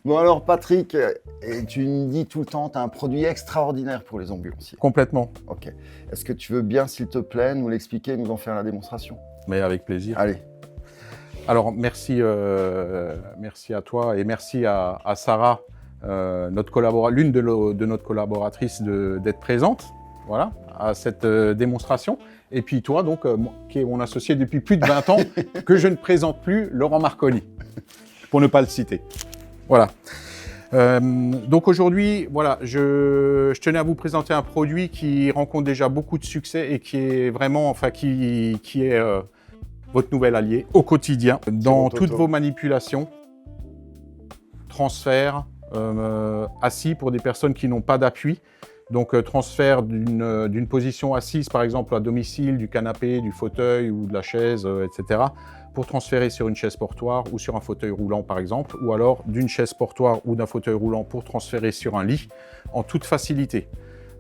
Bon alors Patrick, et tu me dis tout le temps, tu as un produit extraordinaire pour les ambulanciers. Complètement, Ok. Est-ce que tu veux bien, s'il te plaît, nous l'expliquer et nous en faire la démonstration? mais avec plaisir. Allez. Alors, merci à toi et merci à Sarah, l'une de nos collaboratrices, d'être présente, voilà, à cette démonstration. Et puis toi, donc, qui est mon associé depuis plus de 20 ans, que je ne présente plus, Laurent Marconi, pour ne pas le citer. Voilà. Donc aujourd'hui, voilà, je tenais à vous présenter un produit qui rencontre déjà beaucoup de succès et qui est vraiment, enfin, qui est votre nouvel allié au quotidien dans toutes vos manipulations, transfert assis pour des personnes qui n'ont pas d'appui. Donc transfert d'une position assise, par exemple à domicile, du canapé, du fauteuil ou de la chaise, etc. pour transférer sur une chaise portoire ou sur un fauteuil roulant, par exemple, ou alors d'une chaise portoir ou d'un fauteuil roulant pour transférer sur un lit en toute facilité.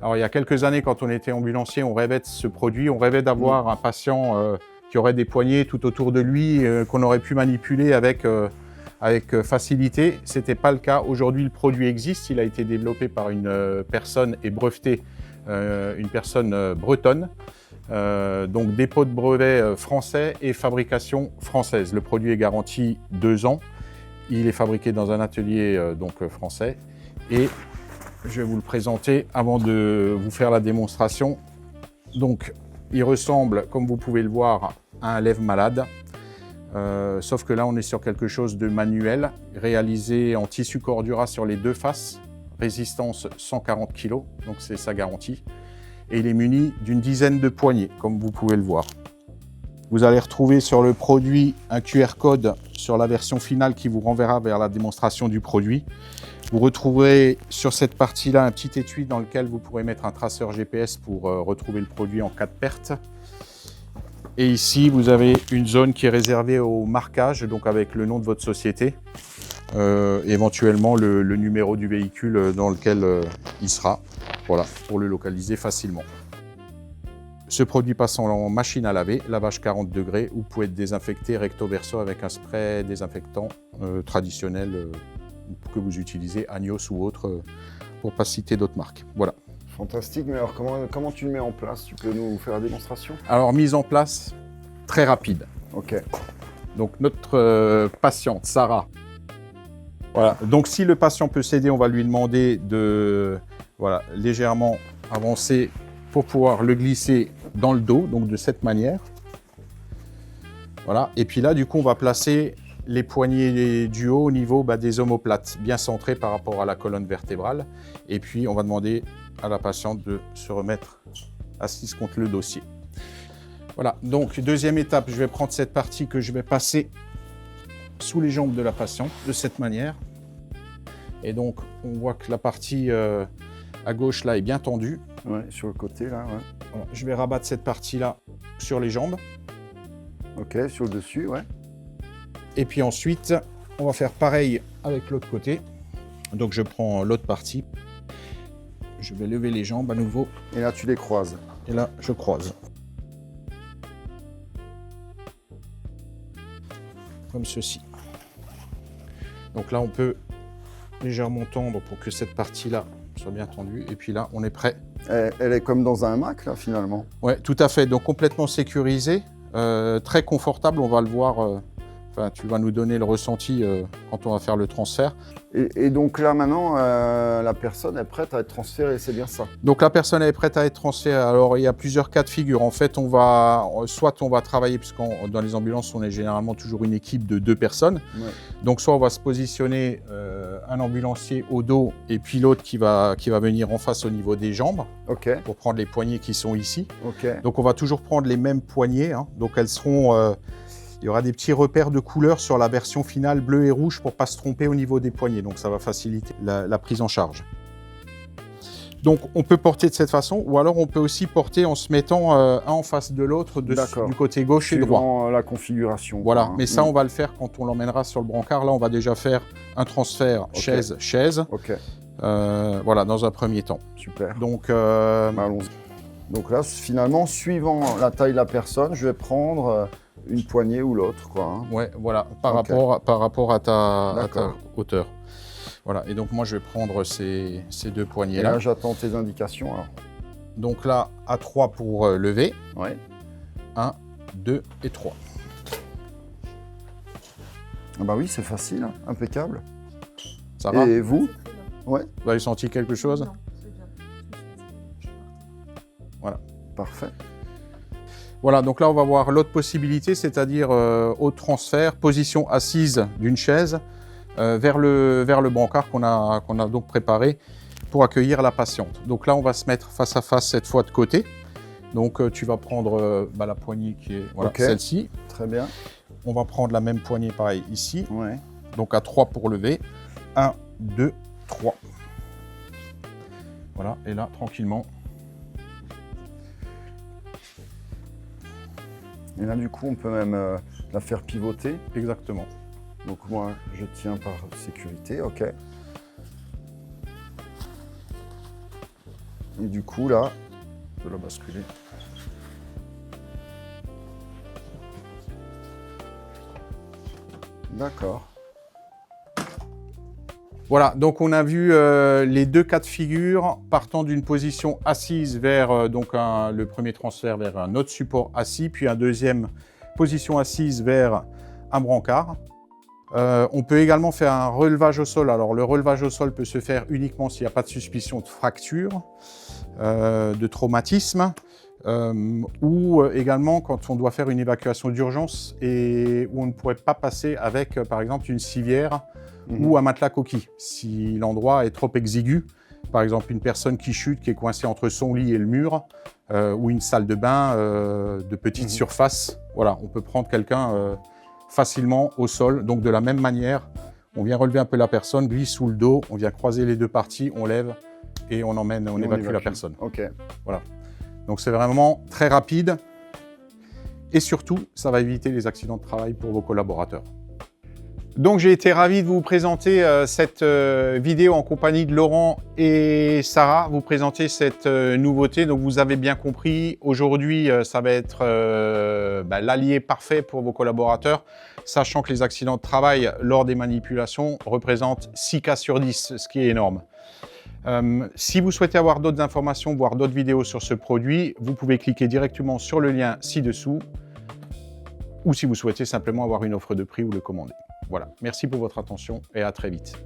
Alors il y a quelques années, quand on était ambulancier, on rêvait de ce produit, on rêvait d'avoir un patient qui aurait des poignées tout autour de lui, qu'on aurait pu manipuler avec facilité. Ce n'était pas le cas. Aujourd'hui, le produit existe. Il a été développé par une personne et breveté, une personne bretonne. Donc dépôt de brevet français et fabrication française. Le produit est garanti 2 ans. Il est fabriqué dans un atelier français. Et je vais vous le présenter avant de vous faire la démonstration. Donc, il ressemble, comme vous pouvez le voir, à un lève-malade. Sauf que là, on est sur quelque chose de manuel, réalisé en tissu Cordura sur les 2 faces, résistance 140 kg, donc c'est sa garantie. Et il est muni d'une dizaine de poignées, comme vous pouvez le voir. Vous allez retrouver sur le produit un QR code sur la version finale qui vous renverra vers la démonstration du produit. Vous retrouverez sur cette partie-là un petit étui dans lequel vous pourrez mettre un traceur GPS pour retrouver le produit en cas de perte. Et ici, vous avez une zone qui est réservée au marquage, donc avec le nom de votre société, éventuellement le numéro du véhicule dans lequel il sera, voilà, pour le localiser facilement. Ce produit passe en machine à laver, lavage 40 degrés, vous pouvez être désinfecté recto verso avec un spray désinfectant traditionnel que vous utilisez, Agnos ou autre, pour ne pas citer d'autres marques. Voilà. Fantastique, mais alors comment tu le mets en place? Tu peux nous faire la démonstration? Alors, mise en place, très rapide. Ok. Donc, notre patiente, Sarah, voilà. Donc, si le patient peut s'aider, on va lui demander de légèrement avancer pour pouvoir le glisser dans le dos, donc de cette manière. Voilà. Et puis là, du coup, on va placer les poignets du haut au niveau des omoplates, bien centrés par rapport à la colonne vertébrale. Et puis, on va demander à la patiente de se remettre assise contre le dossier. Voilà, donc deuxième étape, je vais prendre cette partie que je vais passer sous les jambes de la patiente, de cette manière. Et donc, on voit que la partie à gauche, là, est bien tendue. Ouais, sur le côté, là, ouais. Voilà, je vais rabattre cette partie-là sur les jambes. Ok, sur le dessus, ouais. Et puis ensuite, on va faire pareil avec l'autre côté. Donc, je prends l'autre partie. Je vais lever les jambes à nouveau. Et là, tu les croises. Et là, je croise. Comme ceci. Donc là, on peut légèrement tendre pour que cette partie-là soit bien tendue. Et puis là, on est prêt. Elle est comme dans un Mac, là, finalement. Ouais, tout à fait. Donc complètement sécurisé, très confortable. On va le voir. Tu vas nous donner le ressenti quand on va faire le transfert. Et donc là, maintenant, la personne est prête à être transférée, c'est bien ça? Donc la personne est prête à être transférée. Alors il y a plusieurs cas de figure. En fait, soit on va travailler, puisque dans les ambulances, on est généralement toujours une équipe de 2 personnes. Ouais. Donc soit on va se positionner un ambulancier au dos et puis l'autre qui va venir en face au niveau des jambes, okay, pour prendre les poignées qui sont ici. Okay. Donc on va toujours prendre les mêmes poignées. Hein. Donc elles seront... il y aura des petits repères de couleurs sur la version finale bleu et rouge pour ne pas se tromper au niveau des poignets. Donc ça va faciliter la prise en charge. Donc on peut porter de cette façon, ou alors on peut aussi porter en se mettant un en face de l'autre du côté gauche et droit. Suivant la configuration. Voilà, quoi, hein. Mais ça on va le faire quand on l'emmènera sur le brancard. Là on va déjà faire un transfert chaise-chaise. Okay. Voilà, dans un premier temps. Super. Donc, allons-y. Donc là, finalement, suivant la taille de la personne, je vais prendre une poignée ou l'autre, quoi. Hein. Ouais, voilà, par rapport à ta hauteur. Voilà, et donc moi je vais prendre ces deux Et poignées-là. là, j'attends tes indications. Alors. Donc là, à 3 pour lever. Ouais. 1, 2 et 3. Ah bah oui, c'est facile, hein, impeccable. Ça va? Et vous? Ouais, Vous avez senti quelque chose? Non, c'est bien. Voilà. parfait. Voilà, donc là on va voir l'autre possibilité, c'est-à-dire au transfert, position assise d'une chaise vers le brancard qu'on a donc préparé pour accueillir la patiente. Donc là on va se mettre face à face cette fois de côté. Donc tu vas prendre la poignée qui est voilà, Okay. celle-ci. Très bien. On va prendre la même poignée pareil ici. Ouais. Donc à 3 pour lever. 1, 2, 3. Voilà, et là tranquillement. Et là, du coup, on peut même la faire pivoter. Exactement. Donc moi, je tiens par sécurité, ok. Et du coup, là, je vais la basculer. D'accord. Voilà, donc on a vu les deux cas de figure partant d'une position assise vers le premier transfert vers un autre support assis, puis un deuxième position assise vers un brancard. On peut également faire un relevage au sol. Alors le relevage au sol peut se faire uniquement s'il n'y a pas de suspicion de fracture, de traumatisme, ou également quand on doit faire une évacuation d'urgence et où on ne pourrait pas passer avec par exemple une civière ou un matelas coquille. Si l'endroit est trop exigu, par exemple une personne qui chute, qui est coincée entre son lit et le mur, ou une salle de bain de petite surface, voilà, on peut prendre quelqu'un facilement au sol. Donc de la même manière, on vient relever un peu la personne, glisse sous le dos, on vient croiser les deux parties, on lève et on évacue la personne. Ok. Voilà. Donc c'est vraiment très rapide et surtout, ça va éviter les accidents de travail pour vos collaborateurs. Donc j'ai été ravi de vous présenter cette vidéo en compagnie de Laurent et Sarah, vous présenter cette nouveauté. Donc vous avez bien compris, aujourd'hui ça va être l'allié parfait pour vos collaborateurs, sachant que les accidents de travail lors des manipulations représentent 6 cas sur 10, ce qui est énorme. Si vous souhaitez avoir d'autres informations, voir d'autres vidéos sur ce produit, vous pouvez cliquer directement sur le lien ci-dessous, ou si vous souhaitez simplement avoir une offre de prix ou le commander. Voilà, merci pour votre attention et à très vite.